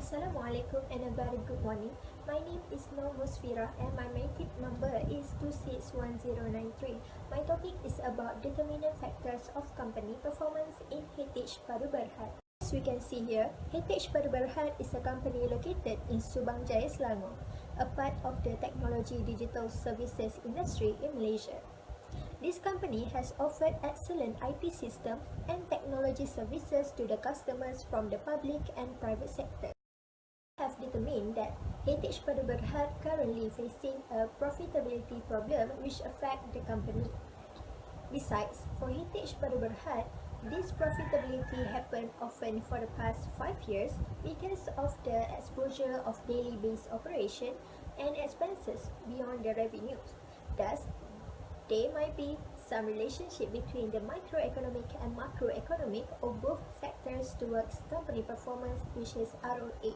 Assalamualaikum and a very good morning. My name is Nur Musfirah and my matric number is 261093. My topic is about determinant factors of company performance in HeiTech Padu Berhad. As we can see here, HeiTech Padu Berhad is a company located in Subang Jaya, Selangor, a part of the technology digital services industry in Malaysia. This company has offered excellent IT system and technology services to the customers from the public and private sector. Have determined that HeiTech Padu Berhad currently facing a profitability problem which affect the company. Besides, for HeiTech Padu Berhad, this profitability happened often for the past 5 years because of the exposure of daily based operation and expenses beyond the revenues. Thus, there might be some relationship between the microeconomic and macroeconomic or both factors towards company performance, which is ROA.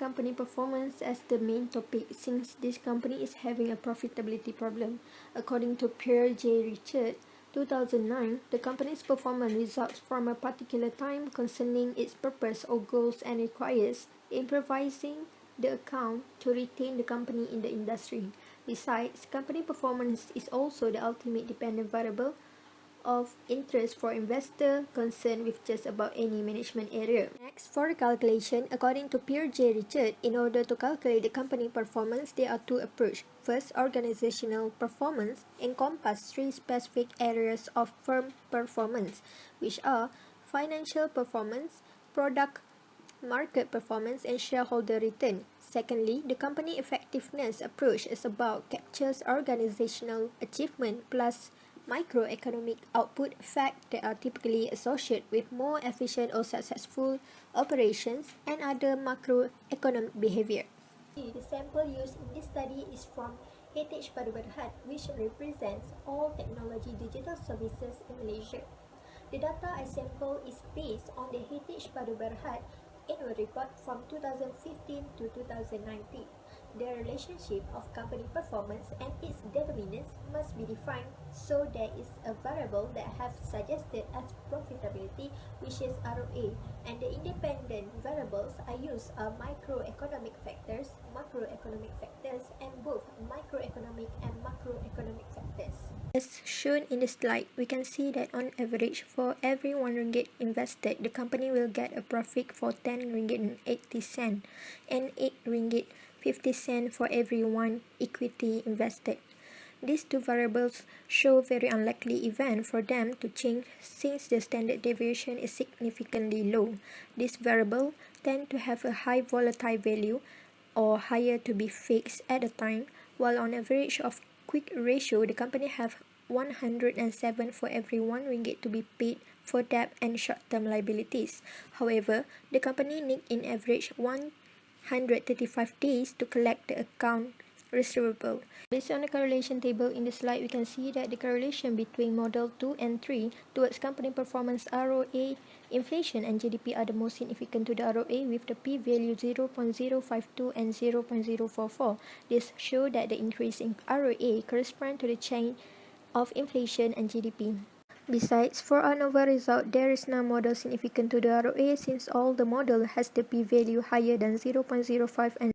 Company performance as the main topic since this company is having a profitability problem. According to Pierre J. Richard, 2009, the company's performance results from a particular time concerning its purpose or goals and requires improvising the account to retain the company in the industry. Besides, company performance is also the ultimate dependent variable of interest for investor concerned with just about any management area. Next, for the calculation, according to Pierre J. Richard, in order to calculate the company performance, there are two approaches. First, organizational performance encompasses three specific areas of firm performance, which are financial performance, product market performance, and shareholder return. Secondly, the company effectiveness approach is about captures organizational achievement plus microeconomic output facts that are typically associated with more efficient or successful operations and other macroeconomic behavior. The sample used in this study is from HeiTech Padu Berhad, which represents all technology digital services in Malaysia. The data I sample is based on the HeiTech Padu Berhad annual report from 2015 to 2019. The relationship of company performance and its determinants must be defined, so there is a variable that have suggested as profitability, which is ROA, and the independent variables I use are microeconomic factors, macroeconomic factors, and both microeconomic and macroeconomic factors. As shown in the slide, we can see that on average, for every 1 ringgit invested, the company will get a profit for 10 ringgit and 80 cent and 8 ringgit 50 cent for every 1 equity invested. These two variables show very unlikely event for them to change since the standard deviation is significantly low. This variable tend to have a high volatile value or higher to be fixed at a time, while on average of quick ratio, the company have 107 for every 1 ringgit to be paid for debt and short-term liabilities. However, the company need in average 135 days to collect the account receivable. Based on the correlation table in the slide, we can see that the correlation between model 2 and 3 towards company performance, ROA, inflation and GDP are the most significant to the ROA with the p-value 0.052 and 0.044. This show that the increase in ROA corresponds to the change of inflation and GDP. Besides, for ANOVA result, there is no model significant to the ROA since all the model has the p-value higher than 0.05 and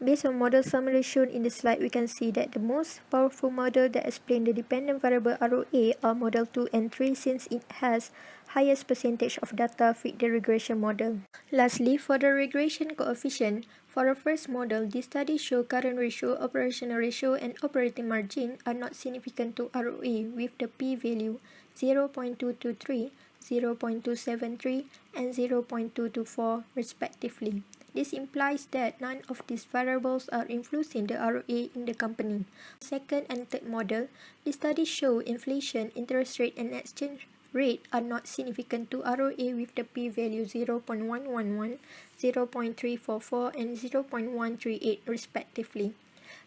based on model summary shown in the slide, we can see that the most powerful model that explain the dependent variable ROA are model 2 and 3 since it has highest percentage of data fit the regression model. Lastly, for the regression coefficient, for the first model, this study show current ratio, operational ratio, and operating margin are not significant to ROA with the p-value 0.223, 0.273, and 0.224 respectively. This implies that none of these variables are influencing the ROA in the company. Second and third model, the studies show inflation, interest rate, and exchange rate are not significant to ROA with the p-value 0.111, 0.344, and 0.138 respectively.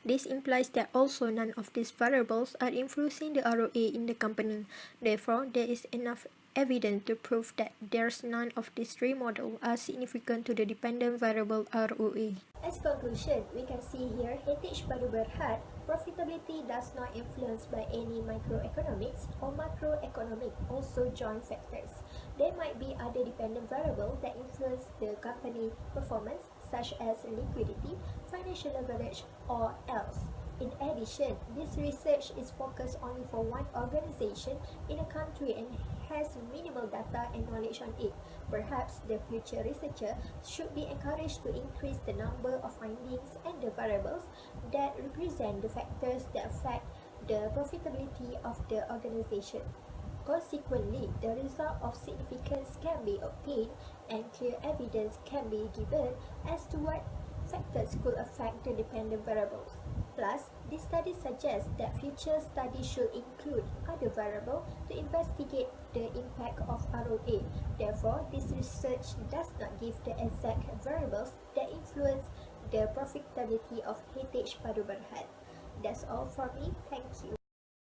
This implies that also none of these variables are influencing the ROA in the company. Therefore, there is enough evidence to prove that there's none of these three models are significant to the dependent variable ROA. As conclusion, we can see here HeiTech Padu Berhad profitability does not influenced by any microeconomics or macroeconomic, also joint factors. There might be other dependent variables that influence the company performance, such as liquidity, financial leverage, or else. In addition, this research is focused only for one organization in a country and has minimal data and knowledge on it. Perhaps the future researcher should be encouraged to increase the number of findings and the variables that represent the factors that affect the profitability of the organization. Consequently, the result of significance can be obtained and clear evidence can be given as to what factors could affect the dependent variables. Plus, this study suggests that future studies should include other variables to investigate the impact of ROA. Therefore, this research does not give the exact variables that influence the profitability of HeiTech Padu Berhad. That's all from me. Thank you.